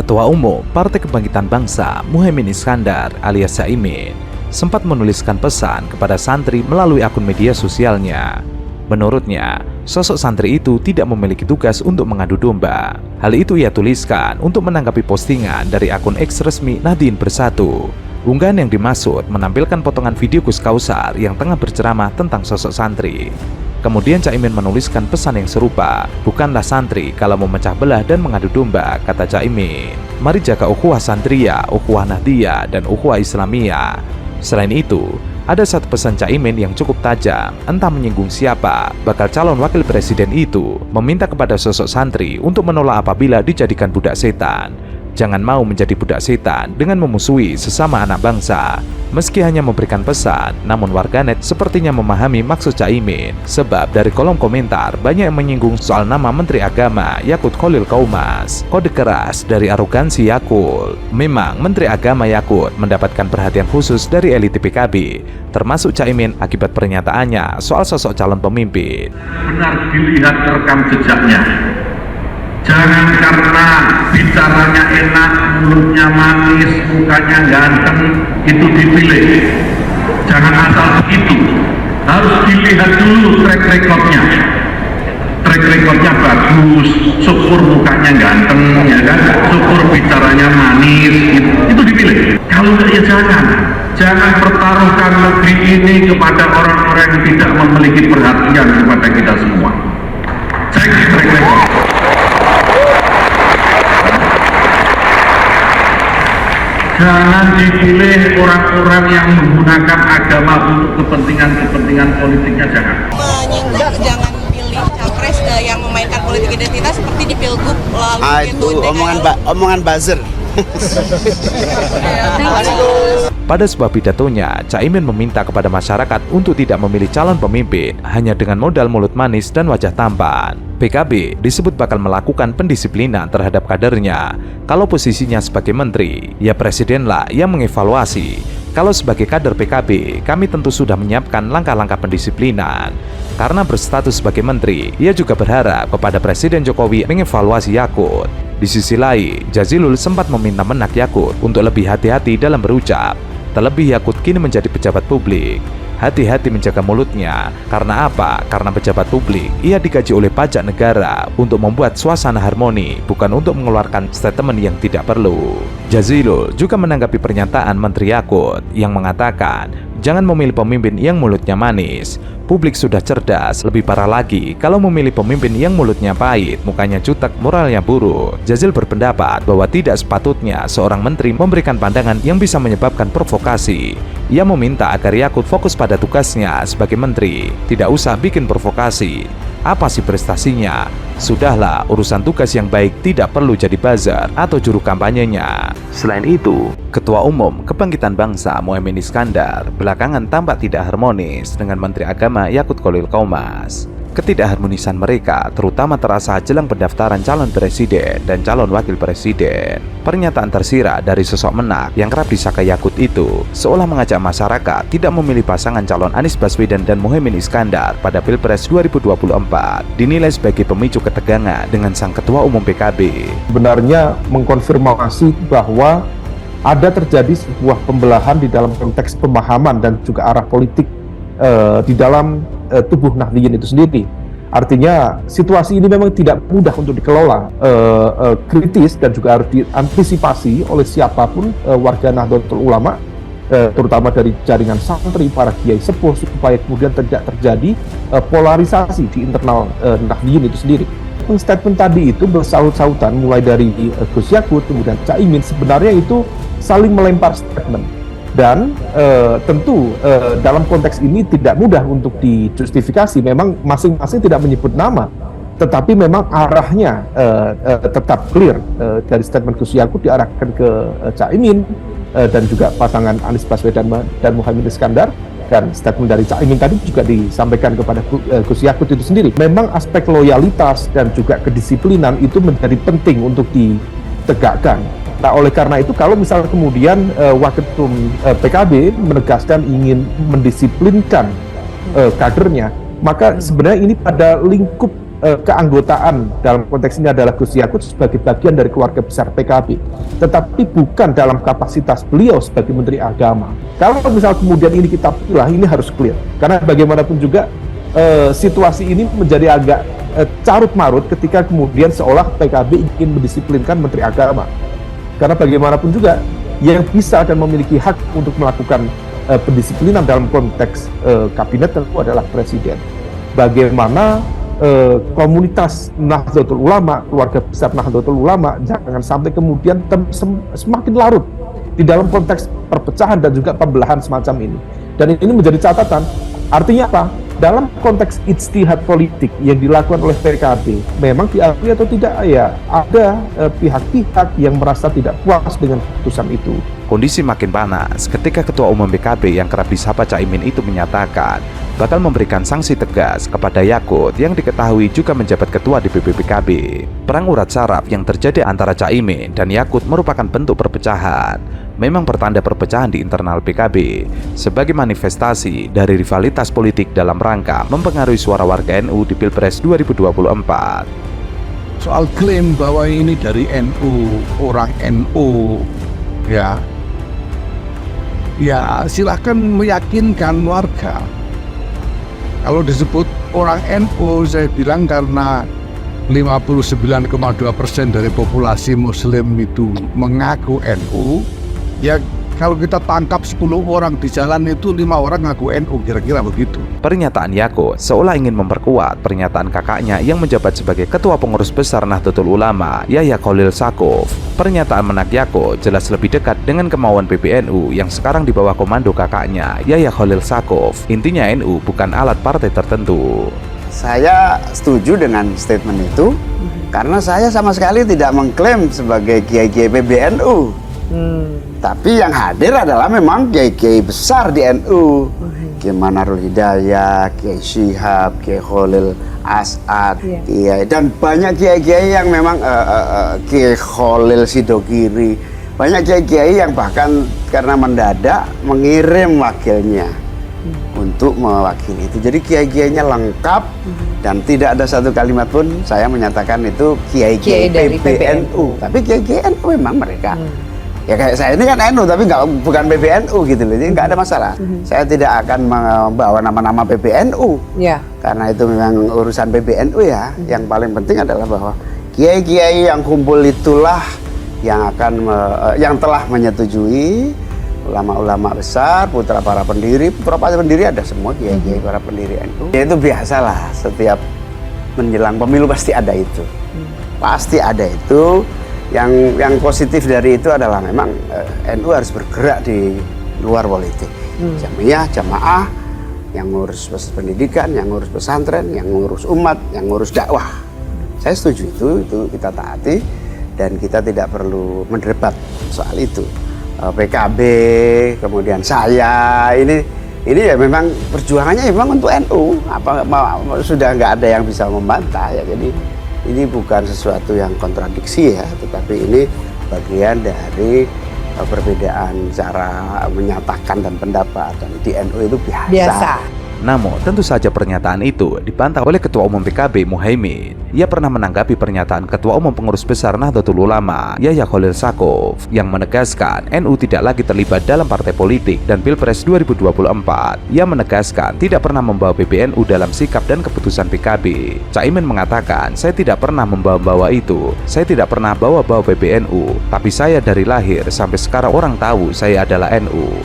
Ketua Umum Partai Kebangkitan Bangsa Muhaimin Iskandar alias Caimin sempat menuliskan pesan kepada santri melalui akun media sosialnya. Menurutnya, sosok santri itu tidak memiliki tugas untuk mengadu domba. Hal itu ia tuliskan untuk menanggapi postingan dari akun X resmi Nahdien Bersatu. Unggahan yang dimaksud menampilkan potongan video Gus Kausar yang tengah berceramah tentang sosok santri. Kemudian Caimin menuliskan pesan yang serupa, "Bukanlah santri kalau memecah belah dan mengadu domba," kata Caimin. "Mari jaga ukhuwah Santria, ukhuwah Nahdiyah, dan ukhuwah Islamiyah." Selain itu, ada satu pesan Caimin yang cukup tajam, entah menyinggung siapa, bakal calon wakil presiden itu meminta kepada sosok santri untuk menolak apabila dijadikan budak setan. Jangan mau menjadi budak setan dengan memusuhi sesama anak bangsa. Meski hanya memberikan pesan, namun warganet sepertinya memahami maksud Caimin. Sebab dari kolom komentar banyak yang menyinggung soal nama Menteri Agama Yakut Khalil Qaumas. Kode keras dari arogansi Yakut. Memang Menteri Agama Yakut mendapatkan perhatian khusus dari elit PKB, termasuk Caimin akibat pernyataannya soal sosok calon pemimpin. Benar dilihat rekam jejaknya. Jangan karena bicaranya enak, mulutnya manis, mukanya ganteng, itu dipilih. Jangan asal begitu. Harus dilihat dulu track recordnya. Track recordnya bagus, syukur mukanya ganteng, ya kan? Syukur bicaranya manis, itu dipilih. Kalau enggak ya jangan. Jangan pertaruhkan negeri ini kepada orang-orang yang tidak memiliki perhatian kepada kita semua. Cek track record. Jangan dipilih orang-orang yang menggunakan agama untuk kepentingan politiknya, jangan. Jangan pilih capres yang memainkan politik identitas seperti di Pilgub lalu itu omongan buzzer. Pada sebuah pidatonya, Caimin meminta kepada masyarakat untuk tidak memilih calon pemimpin hanya dengan modal mulut manis dan wajah tampan. PKB disebut bakal melakukan pendisiplinan terhadap kadernya. Kalau posisinya sebagai menteri, ya presidenlah yang mengevaluasi. Kalau sebagai kader PKB, kami tentu sudah menyiapkan langkah-langkah pendisiplinan. Karena berstatus sebagai menteri, ia juga berharap kepada Presiden Jokowi mengevaluasi Yakut. Di sisi lain, Jazilul sempat meminta Menak Yakut untuk lebih hati-hati dalam berucap. Terlebih Yakut kini menjadi pejabat publik. Hati-hati menjaga mulutnya. Karena apa? Karena pejabat publik, ia digaji oleh pajak negara untuk membuat suasana harmoni, bukan untuk mengeluarkan statement yang tidak perlu. Jazilul juga menanggapi pernyataan Menteri Yakut yang mengatakan, jangan memilih pemimpin yang mulutnya manis. Publik sudah cerdas, lebih parah lagi kalau memilih pemimpin yang mulutnya pahit, mukanya jutek, moralnya buruk. Jazil berpendapat bahwa tidak sepatutnya seorang menteri memberikan pandangan yang bisa menyebabkan provokasi. Ia meminta agar Yakut fokus pada tugasnya sebagai menteri, tidak usah bikin provokasi. Apa sih prestasinya? Sudahlah, urusan tugas yang baik tidak perlu jadi buzzer atau juru kampanyenya. Selain itu, Ketua Umum Kebangkitan Bangsa Muhaimin Iskandar belakangan tampak tidak harmonis dengan Menteri Agama Yakut Khalil Qaumas. Ketidakharmonisan mereka terutama terasa jelang pendaftaran calon presiden dan calon wakil presiden. Pernyataan tersirat dari sosok Menak yang kerap disangka Yakut itu seolah mengajak masyarakat tidak memilih pasangan calon Anies Baswedan dan Muhaimin Iskandar pada Pilpres 2024 dinilai sebagai pemicu ketegangan dengan sang Ketua Umum PKB. Sebenarnya mengkonfirmasi bahwa ada terjadi sebuah pembelahan di dalam konteks pemahaman dan juga arah politik di dalam tubuh Nahdliyin itu sendiri. Artinya situasi ini memang tidak mudah untuk dikelola, kritis dan juga harus diantisipasi oleh siapapun warga Nahdlatul Ulama, terutama dari jaringan santri, para kiai sepuh, supaya kemudian tidak terjadi polarisasi di internal Nahdliyin itu sendiri. Statement tadi itu bersaut-sautan mulai dari Gus Yakut, kemudian Caimin, sebenarnya itu saling melempar statement. Dan tentu dalam konteks ini tidak mudah untuk dijustifikasi. Memang masing-masing tidak menyebut nama, tetapi memang arahnya tetap clear. Dari statement Gus Yakut diarahkan ke Caimin dan juga pasangan Anies Baswedan dan Muhaimin Iskandar, dan statement dari Caimin tadi juga disampaikan kepada Gus Yakut itu sendiri. Memang aspek loyalitas dan juga kedisiplinan itu menjadi penting untuk ditegakkan. Nah, oleh karena itu kalau misalnya kemudian Waketum PKB menegaskan ingin mendisiplinkan kadernya, maka sebenarnya ini pada lingkup keanggotaan dalam konteks ini adalah Gus Yakut sebagai bagian dari keluarga besar PKB, tetapi bukan dalam kapasitas beliau sebagai Menteri Agama. Kalau misal kemudian ini kita pilih, ini harus clear, karena bagaimanapun juga situasi ini menjadi agak carut marut ketika kemudian seolah PKB ingin mendisiplinkan Menteri Agama, karena bagaimanapun juga yang bisa dan memiliki hak untuk melakukan pendisiplinan dalam konteks kabinet tentu adalah Presiden. Bagaimana komunitas Nahdlatul Ulama, keluarga besar Nahdlatul Ulama, jangan sampai kemudian semakin larut di dalam konteks perpecahan dan juga pembelahan semacam ini. Dan ini menjadi catatan. Artinya apa? Dalam konteks ijtihad politik yang dilakukan oleh PKB, memang diakui atau tidak, ya ada pihak-pihak yang merasa tidak puas dengan keputusan itu. Kondisi makin panas ketika Ketua Umum PKB yang kerap disapa Caimin itu menyatakan bakal memberikan sanksi tegas kepada Yakut yang diketahui juga menjabat ketua DPP PKB. Perang urat saraf yang terjadi antara Caimin dan Yakut merupakan bentuk perpecahan. Memang pertanda perpecahan di internal PKB sebagai manifestasi dari rivalitas politik dalam rangka mempengaruhi suara warga NU di Pilpres 2024. Soal klaim bahwa ini dari NU, orang NU, ya silakan meyakinkan warga. Kalau disebut orang NU, saya bilang karena 59,2% dari populasi Muslim itu mengaku NU. Ya kalau kita tangkap 10 orang di jalan itu 5 orang ngaku NU, kira-kira begitu. Pernyataan Yakut seolah ingin memperkuat pernyataan kakaknya yang menjabat sebagai Ketua Pengurus Besar Nahdlatul Ulama, Yahya Khalil Saqaf. Pernyataan menak Yakut jelas lebih dekat dengan kemauan PBNU yang sekarang di bawah komando kakaknya, Yahya Khalil Saqaf. Intinya NU bukan alat partai tertentu. Saya setuju dengan statement itu karena saya sama sekali tidak mengklaim sebagai kiai-kiai PBNU. Tapi yang hadir adalah memang kiai-kiai besar di NU, Kiai Manarul Hidayah, Kiai Syihab, Kiai Khalil As'ad, Kiai, dan banyak kiai-kiai yang memang Kiai Khalil Sidogiri, banyak kiai-kiai yang bahkan karena mendadak mengirim wakilnya untuk mewakili itu. Jadi kiai-kiainya lengkap dan tidak ada satu kalimat pun saya menyatakan itu kiai-kiai PBNU. Tapi kiai-kiai NU memang mereka. Ya kayak saya ini kan NU tapi bukan PBNU gitu loh, jadi nggak ada masalah. Saya tidak akan membawa nama-nama PBNU, karena itu memang urusan PBNU ya. Yang paling penting adalah bahwa kiai-kiai yang kumpul itulah yang akan yang telah menyetujui, ulama-ulama besar, putra para pendiri ada semua kiai-kiai para pendiri NU. Ya itu biasalah, setiap menjelang pemilu pasti ada itu, pasti ada itu. Yang positif dari itu adalah memang NU harus bergerak di luar politik. Jamiah, jamaah, yang ngurus pendidikan, yang ngurus pesantren, yang ngurus umat, yang ngurus dakwah. Saya setuju itu kita taati dan kita tidak perlu mendebat soal itu. PKB, kemudian saya, ini ya memang perjuangannya memang untuk NU. Sudah nggak ada yang bisa membantah ya. Jadi ini bukan sesuatu yang kontradiksi ya, tetapi ini bagian dari perbedaan cara menyatakan dan pendapat, dan di NU itu biasa. Namun, tentu saja pernyataan itu dibantah oleh Ketua Umum PKB Muhaimin. Ia pernah menanggapi pernyataan Ketua Umum Pengurus Besar Nahdlatul Ulama, Yahya Khalil Saqaf, yang menegaskan NU tidak lagi terlibat dalam partai politik dan Pilpres 2024. Ia menegaskan tidak pernah membawa PBNU dalam sikap dan keputusan PKB. Caimin mengatakan, saya tidak pernah membawa-bawa itu. Saya tidak pernah bawa-bawa PBNU, tapi saya dari lahir sampai sekarang orang tahu saya adalah NU.